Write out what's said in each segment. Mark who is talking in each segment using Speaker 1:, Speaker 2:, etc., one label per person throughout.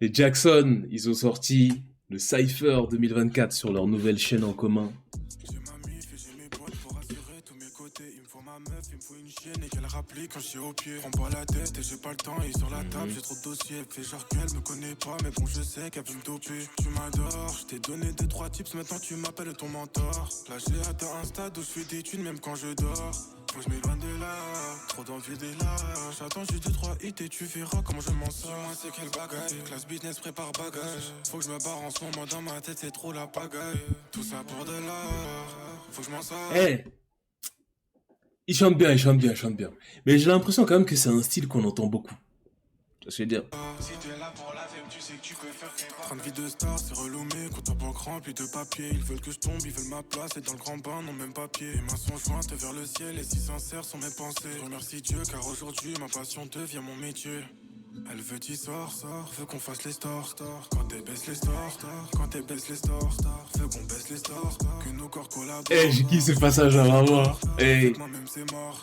Speaker 1: Les Jackson, ils ont sorti le Cypher 2024 sur leur nouvelle chaîne en commun.
Speaker 2: J'ai ma mif et j'ai mes potes pour assurer tous mes côtés. Il me faut ma meuf, il me faut une chienne et qu'elle rapplique quand je suis au pied. Prends pas la tête et j'ai pas le temps, et sur la table j'ai trop de dossiers. Elle fait genre qu'elle me connaît pas, mais bon je sais qu'elle veut me doper. Tu m'adores, je t'ai donné 2-3 tips, maintenant tu m'appelles ton mentor. Là j'ai atteint un stade où je fais des thunes même quand je dors. Faut que je m'éloigne de là, trop d'envie des lâches. J'attends juste 2-3 hits et tu verras comment je m'en sors. Dis-moi c'est quel bagaille, classe business prépare bagage. Faut que je me barre en ce moment dans ma tête, c'est trop la pagaille. Tout ça pour de l'art, faut que je m'en sorte.
Speaker 1: Eh, ils chantent bien, ils chantent bien, ils chantent bien. Mais j'ai l'impression quand même que c'est un style qu'on entend beaucoup. Tu vois ce que je veux dire?
Speaker 2: Si t'es là pour la femme, tu sais que tu peux faire tes pas. Train de vie de star, c'est reloumé, compte en banque rempli de papier. Ils veulent que je tombe, ils veulent ma place, et dans le grand bain, non même papier. Les mains sont jointes vers le ciel, et si sincères sont mes pensées. Je remercie Dieu, car aujourd'hui, ma passion devient mon métier. Elle veut t'y sort, veut qu'on fasse les stores, quand elle baisse les stores, quand elle baisse les stores, veut qu'on baisse les stores, que nos corps collaborent.
Speaker 1: Eh, j'ai kiffé ce passage à vraiment. Eh.
Speaker 2: Moi-même c'est mort.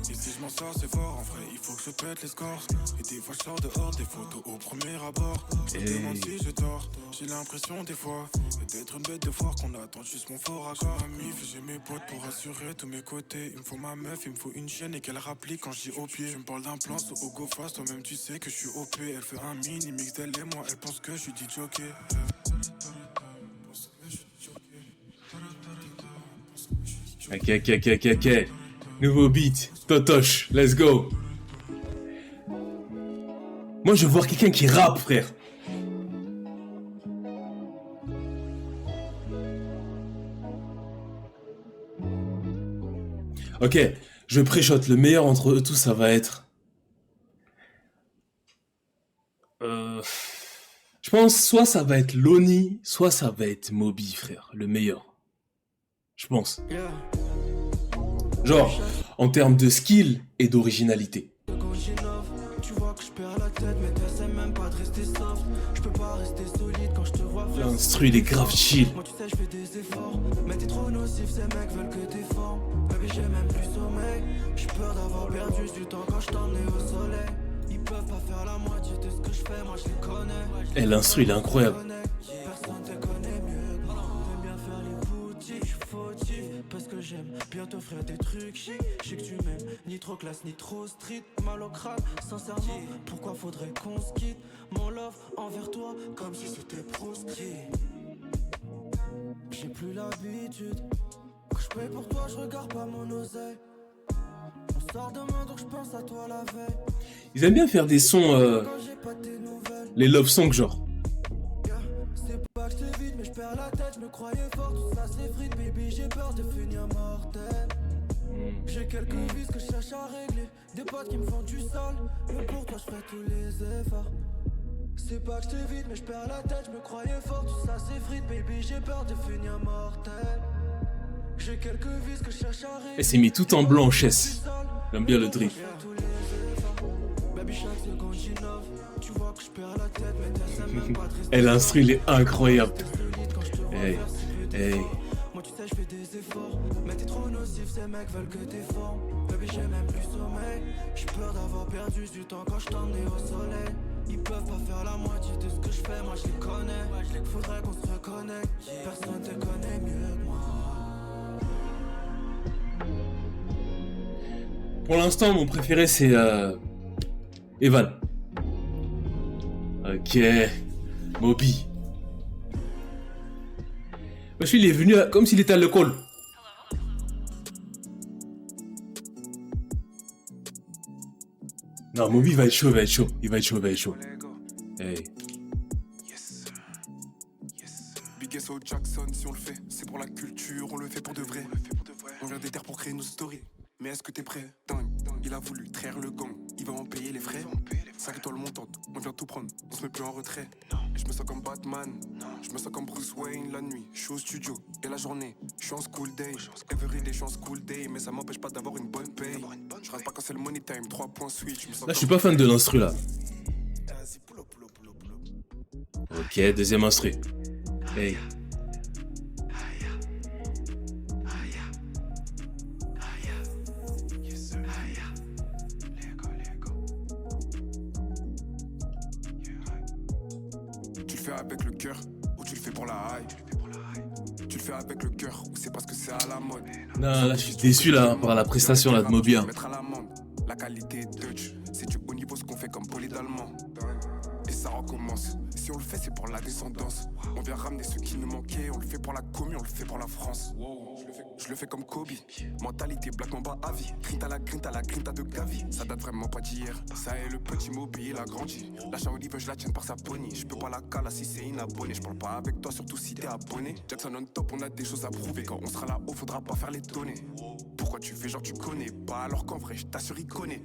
Speaker 2: Et si je m'en sors c'est fort, en vrai il faut que je pète les scores. Et des fois je sors dehors, des photos au premier abord. Je me demande si j'ai tort, j'ai l'impression des fois d'être une bête de foire, qu'on attend juste mon fort accord. J'ai ma mif et j'ai mes potes pour assurer tous mes côtés. Il me faut ma meuf, il me faut une chienne et qu'elle rapplique quand je dis au pied. Tu me parles d'un plan, so au go fast, toi-même tu sais que je suis OP. Elle fait un mini mix d'elle et moi, elle pense que je suis DJ ok.
Speaker 1: Ok, ok, ok, ok, ok. Nouveau beat. Totoche, let's go. Moi, je veux voir quelqu'un qui rappe, frère. Ok, je pré-shot. Le meilleur entre eux tous, ça va être... Je pense soit ça va être Loni, soit ça va être Moby, frère. Le meilleur. Je pense. Genre, en termes de skill et d'originalité.
Speaker 2: Quand j'innove, tu vois que je perds la tête, mais t'essaies même pas de rester soft. Je peux pas rester solide quand je te vois faire.
Speaker 1: L'instru, il est grave chill.
Speaker 2: Moi tu sais, je fais des efforts, mais t'es trop nocif, ces mecs veulent que t'es fort. Baby, j'ai même plus sommeil. J'ai peur d'avoir perdu du temps quand je t'emmenais au soleil. Ils peuvent pas faire la moitié de ce que je fais, moi je les connais.
Speaker 1: Eh, l'instru, il est incroyable.
Speaker 2: Personne te connaît mieux que moi. T'aimes bien faire les boutiques, je suis fautif. Parce que j'aime bien t'offrir des trucs chic. Je sais que tu m'aimes, ni trop classe, ni trop street. Mal au crâne, sincèrement, pourquoi faudrait qu'on se quitte? Mon love envers toi, comme si c'était proscrit. J'ai plus l'habitude. Quand je paye pour toi, je regarde pas mon oseille. On sort demain, donc je pense à toi la veille.
Speaker 1: Ils aiment bien faire des sons,
Speaker 2: Quand j'ai pas tes nouvelles.
Speaker 1: les love songs, genre.
Speaker 2: C'est pas que je vide, mais je perds la tête, je me croyais fort, tout ça s'effrite, baby, j'ai peur de finir mortel. J'ai quelques vices que je cherche à régler, des potes qui me font du sale, mais pour toi je ferai tous les efforts. C'est pas que je vide, mais je perds la tête, je me croyais fort, tout ça s'effrite, baby, j'ai peur de finir mortel. J'ai quelques vices que je cherche à régler.
Speaker 1: Elle s'est mis tout en blanchesse. J'aime bien le drift. Et l'instru, il est incroyable. Hey, hey.
Speaker 2: Moi tu sais je fais des efforts, mais t'es trop nocif, ces mecs veulent que t'es fort. Baby j'ai même plus sommeil, j'ai peur d'avoir perdu du temps quand je t'emmenais au soleil. Ils peuvent pas faire la moitié de ce que je fais, moi je les connais. Faudrait qu'on se reconnecte, personne te connaît mieux que moi.
Speaker 1: Pour l'instant, mon préféré, c'est Evan. Ok. Moby. Parce qu'il est venu comme s'il était à l'école. Non, Moby va être chaud, il va être chaud. Il va être chaud, il va être chaud. Hey.
Speaker 2: Big S.O. Jackson, si on le fait, c'est pour la culture, on le fait pour de vrai. On vient des terres pour créer nos stories. Mais est-ce que t'es prêt? Dingue, il a voulu traire le gang, il va en payer les frais. 5 étoiles montantes, on vient tout prendre, on se met plus en retrait. Et je me sens comme Batman, je me sens comme Bruce Wayne la nuit. Je suis au studio et la journée, je suis en school day. Everyday, je suis en school day, mais ça m'empêche pas d'avoir une bonne paye. Je rate pas quand c'est le money time, 3 points switch.
Speaker 1: Là, je suis pas fan de l'instru là. Ok, deuxième instru. Hey.
Speaker 2: Tu le fais avec le cœur ou tu le fais pour la hype. Tu le fais avec le cœur ou c'est parce que c'est à la mode.
Speaker 1: Non, là, je suis déçu là par la prestation là de Moby.
Speaker 2: La qualité est Dutch, c'est du haut niveau ce qu'on fait comme poli d'allemand. Et ça recommence. Si on le fait, c'est pour la descendance. On vient ramener ce qui nous manquait. On le fait pour la commune, on le fait pour la France. Je le fais comme Kobe. Mentalité Black Mamba à vie. Grinta la grinta de Gavi. Ça date vraiment pas d'hier. Ça est le petit Moby, il a grandi. La Shaolin, je la tienne par sa pony. Je peux pas la cala si c'est inabonné. Je parle pas avec toi, surtout si t'es abonné. Jackson on top, on a des choses à prouver. Quand on sera là-haut, faudra pas faire les tonner. Pourquoi tu fais genre tu connais pas alors qu'en vrai, je t'assure, il connaît.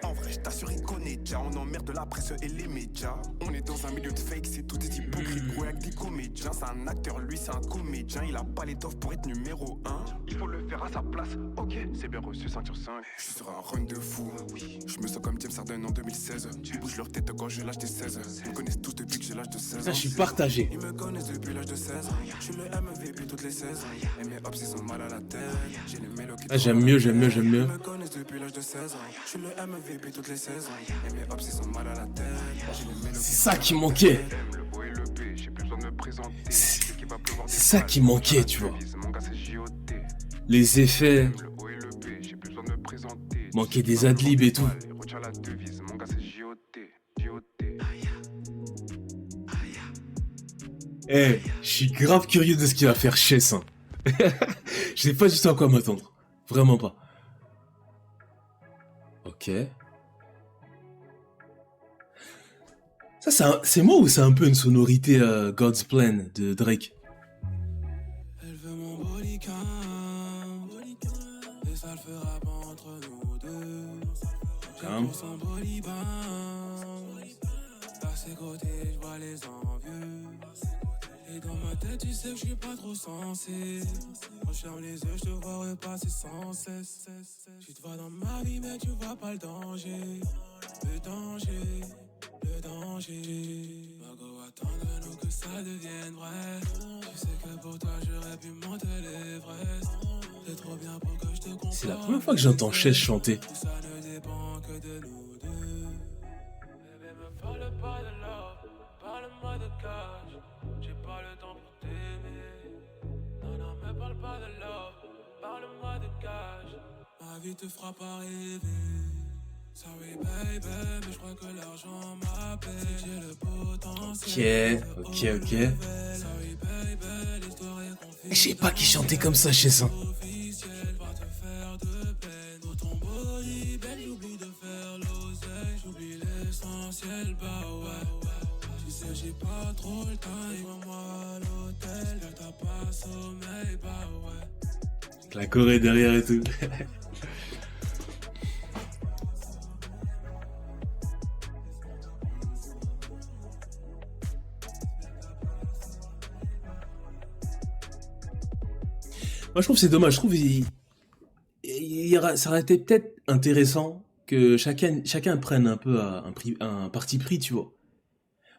Speaker 2: En vrai, je t'assure, il connaît déjà. On emmerde la presse et les médias. On est dans un milieu de fake, c'est tout des hypocrites. Gros avec des comédiens. C'est un acteur, lui, c'est un comédien. Il a pas l'étoffe pour être numéro 1. Il faut le faire à sa place. Ok, c'est bien reçu, ceinture 5. Je suis sur un run de fou. Je me sens comme James Harden en 2016. Ils bougent leur tête quand j'ai l'âge de 16. Ils me connaissent tous depuis que j'ai l'âge de 16 ans.
Speaker 1: Ça, je suis partagé.
Speaker 2: Ils me connaissent depuis l'âge de 16. Je suis le MVP toutes les 16. Et mes hops, ils ont mal à la tête. J'ai les mélos qui
Speaker 1: J'aime mieux.
Speaker 2: Ils me connaissent depuis l'âge de 16 ans. Je suis le MVP toutes les 16 ans. Et mes hops, ils ont mal à la tête.
Speaker 1: C'est ça qui manquait. C'est ça qui manquait, tu vois. Les effets. Manquait des adlibs et tout. Eh, je suis grave curieux de ce qu'il va faire Chess. Hein. Je sais pas du tout à quoi m'attendre. Vraiment pas. Ok. Ça, c'est moi ou c'est un peu une sonorité God's Plan de Drake?
Speaker 2: Elle veut mon bolican, et ça le fera pas entre nous deux.
Speaker 1: Calme.
Speaker 2: Son boliban, à ses côtés, je vois les envieux. Et dans ma tête, tu sais que je suis pas trop sensé. Quand je ferme les yeux, je te vois repasser sans cesse. Tu te vois dans ma vie, mais tu vois pas le danger. Le danger. Le danger, Mago attend de nous que ça devienne vrai. Tu sais que pour toi j'aurais pu monter l'Everest. C'est trop bien pour que je te comprenne.
Speaker 1: C'est la première fois que j'entends Chess chanter.
Speaker 2: Ça ne dépend que de nous deux. Bébé me parle pas de love, parle-moi de cash. J'ai pas le temps pour t'aimer. Non, me parle pas de love, parle-moi de cash. Ma vie te fera pas rêver. Sorry baby, mais je crois que l'argent m'appelle. J'ai le potentiel.
Speaker 1: Ok.
Speaker 2: Sorry baby, l'histoire est confuse.
Speaker 1: Je sais pas qui chantait comme ça Chess. Hein.
Speaker 2: Officiel va te faire de peine. Dans ton body, belle, j'oublie de faire l'oseille. J'oublie l'essentiel, bah ouais. Tu sais, j'ai pas trop le temps. Vois-moi à l'hôtel, là t'as pas sommeil, bah ouais.
Speaker 1: La Corée derrière et tout. Moi, je trouve que c'est dommage. Je trouve ça aurait été peut-être intéressant que chacun prenne un peu un parti pris, tu vois.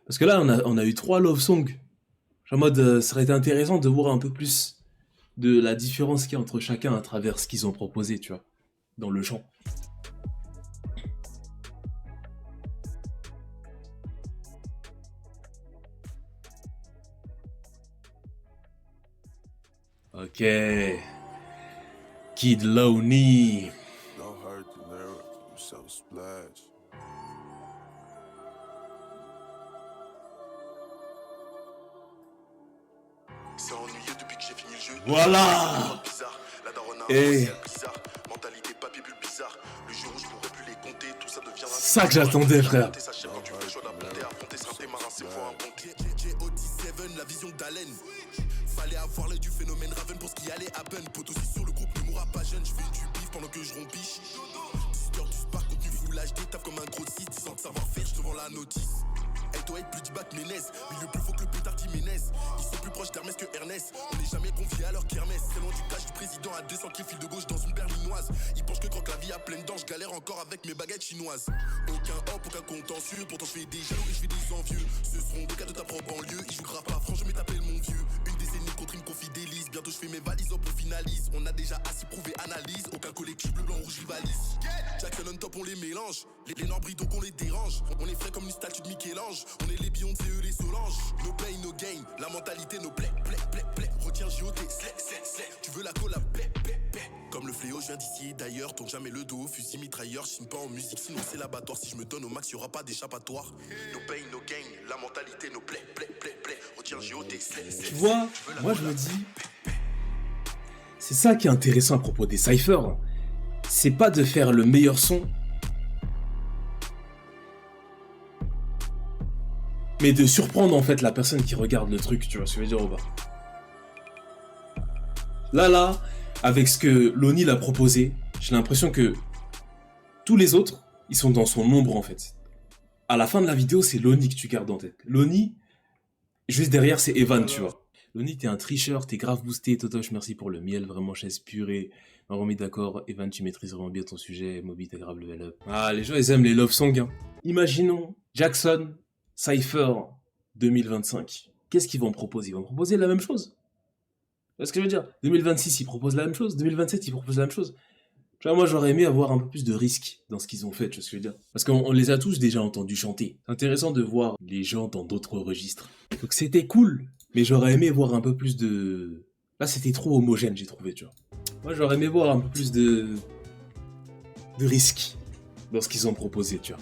Speaker 1: Parce que là, on a eu 3 love songs. En mode, ça aurait été intéressant de voir un peu plus de la différence qu'il y a entre chacun à travers ce qu'ils ont proposé, tu vois, dans le chant. Ok. Kid Lonely.
Speaker 3: No hurt the lyric, you so splash. C'est ennuyé depuis que j'ai fini le jeu.
Speaker 1: Voilà.
Speaker 3: La daronne a un
Speaker 1: Et
Speaker 3: bizarre. Mentalité papy bulle bizarre. Le jour où je pourrais plus les compter, tout ça deviendra.
Speaker 1: c'est ça que j'attendais, frère.
Speaker 3: Quand tu fais chaud d'affronter, affronter sera tes marins, c'est pour un bon pied. J.O.D.7, la vision d'Allen. Fallait avoir l'œil du phénomène Raven pour ce qui allait happen. Pote aussi sur le groupe ne mourra pas jeune. Je fais du bif pendant que je rompiche. Disteur du Spark, contenu full HD, tape comme un gros site. Sans te savoir faire, je te vends la notice. Elle doit être plus d'-bac Ménez. Milieu plus faux que le pétard Jiménez. Ils sont plus proches d'Hermès que Ernest. On n'est jamais confié à leur kermesse. C'est loin du cash du président à 200 qui file de gauche dans une berlinoise. Ils pensent que quand la vie a pleine dents, je galère encore avec mes baguettes chinoises. Aucun hop, aucun contentieux. Pourtant je fais des jaloux et je fais des envieux. Ce seront des cas de ta propre banlieue. Ils jouent grave pas franc, je m'ai tapé mon vieux. Une décennie contre une confidélise. Bientôt je fais mes valises, hop on finalise. On a déjà assez prouvé, analyse. Aucun collectif bleu, blanc, rouge rivalise. Jackson on top, on les mélange. Les normes donc on les dérange. On est frais comme une statue de Michel-Ange. On est les Beyoncé, eux les Solange. gang, la mentalité nos plaies. Retiens JOT, slay. Tu veux la collab, comme le fléau, je viens d'ici et d'ailleurs. Tourne jamais le dos, fusil mitrailleur. Je signe pas en musique, sinon c'est l'abattoir. Si je me donne au max, y'aura pas d'échappatoire. No pain, no gain, la mentalité nos plaies. Retiens JOT, slay.
Speaker 1: Tu vois, moi je me dis, c'est ça qui est intéressant à propos des cyphers. C'est pas de faire le meilleur son, mais de surprendre en fait la personne qui regarde le truc, tu vois ce que je veux dire ou pas? Là, avec ce que Lonely a proposé, j'ai l'impression que tous les autres, ils sont dans son ombre en fait. À la fin de la vidéo, c'est Lonely que tu gardes en tête. Lonely, juste derrière, c'est Evan, tu vois. Lonely, t'es un tricheur, t'es grave boosté. Totoche, merci pour le miel, vraiment chaise purée. On remis d'accord. Evan, tu maîtrises vraiment bien ton sujet. Moby, t'as grave level up. Ah, les gens, ils aiment les love songs. Hein. Imaginons Jackson, Cypher 2025. Qu'est-ce qu'ils vont proposer? Ils vont proposer la même chose. Tu vois ce que je veux dire? 2026, ils proposent la même chose. 2027, ils proposent la même chose. Tu vois, moi, j'aurais aimé avoir un peu plus de risques dans ce qu'ils ont fait, tu vois ce que je veux dire? Parce qu'on les a tous déjà entendus chanter. C'est intéressant de voir les gens dans d'autres registres. Donc c'était cool, mais j'aurais aimé voir un peu plus de... Là, c'était trop homogène, j'ai trouvé, tu vois. Moi, j'aurais aimé voir un peu plus de risques dans ce qu'ils ont proposé, tu vois.